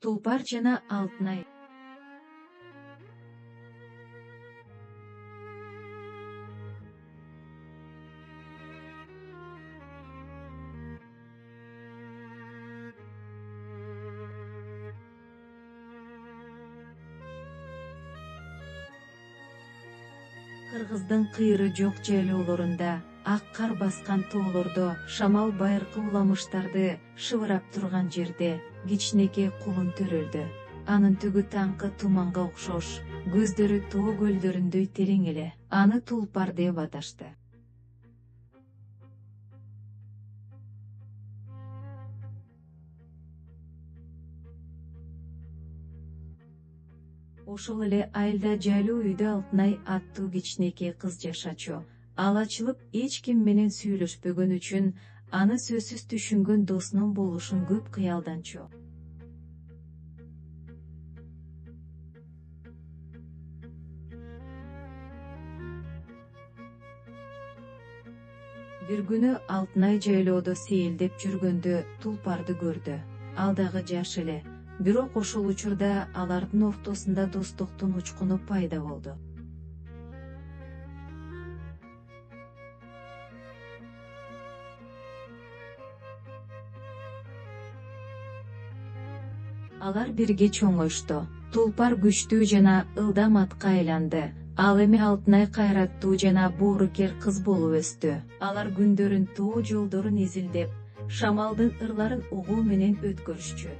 Тулпар жана Алтынай. Кыргыздын кыйры жок жайлоолорунда, ак кар баскан тоолордо, шамал байыркы уламыштарды шыбырап турган жерде кичинекей кулун төрөлдү. Анын түгү таңкы туманга окшош, көздөрү тоо көлдөрүндөй терең эле. Аны Тулпар деп аташты. Ошол эле айылда жайлуу үйдө Алтынай аттуу кичинекей кыз жашачу. Ал ачылып эч ким менен сүйлөшпөгөн үчүн аны сөзсүз түшүнгөн досунун болушун көп кыялданчу. Бир күнү Алтынай жайлоодо сейилдеп жүргөндө Тулпарды көрдү. Ал дагы жаш эле. Бирок ошол учурда алардын ортосунда достуктун учкуну пайда болду. Алар бирге чоңошту. Тулпар күчтүү жана ылдам атка айланды. Ал эми Алтынай кайраттуу жана боорукер кыз болуп өстү. Алар күндөрүн тоо жолдорун изилдеп, шамалдын ырларын угуу менен өткөрүшчү.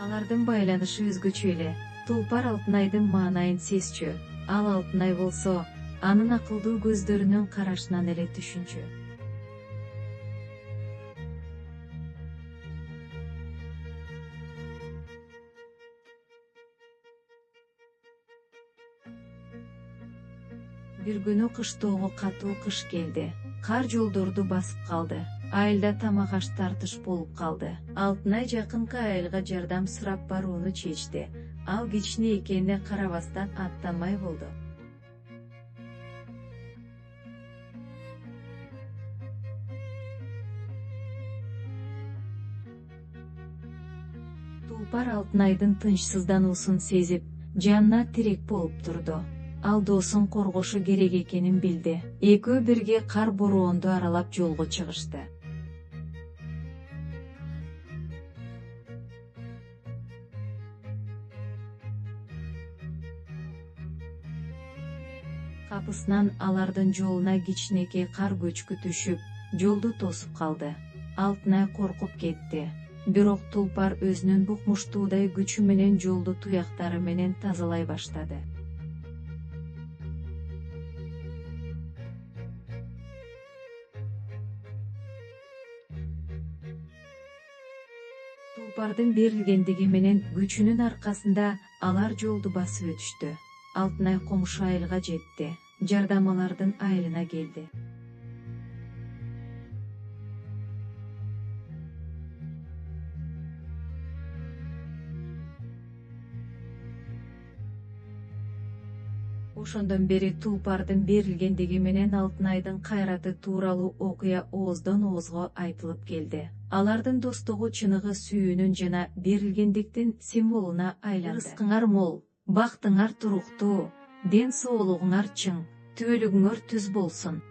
Алардын байланышы өзгөчө эле. Тулпар Алтынайдын маанайын сезчү. Ал Алтынай болсо, анын акылдуу көздөрүнүн карашынан эле түшүнчү. Бир күнү кыштоого катуу кыш келди. Кар жолдорду басып калды. Айылда тамак аш тартыш болуп калды. Алтынай жакынкы айылга жардам сурап барууну чечти. Ал кичине экенине карабастан аттанмай болду. Тулпар Алтынайдын тынчсыздануусун сезип, жанына тирек болуп турду. Ал досун коргошу керек экенин билди. Экөө бирге кар бороонду аралап жолго чыгышты. Капысынан алардын жолуна кичинекей кар көчкү түшүп, жолду тосуп калды. Алтынай коркуп кетти. Бирок Тулпар өзүнүн букмуштуудай күчү менен жолду туяктары менен тазалай баштады. Тулпардын берилгендиги менен күчүнүн аркасында алар жолду басып өтүштү. Алтынай комушу айылга жетти. Жардам алардын айылына келди. Ошондон бери Тулпардын берилгендиги менен Алтынайдын кайраты тууралуу окуя ооздон оозго айтылып келди. Алардын достугу чыныгы сүйүүнүн жана берилгендиктин символуна айланды. Рызкыңар мол, бактыңар туруктуу, ден соолугуңар чың, түбөлүгүңөр түз болсун.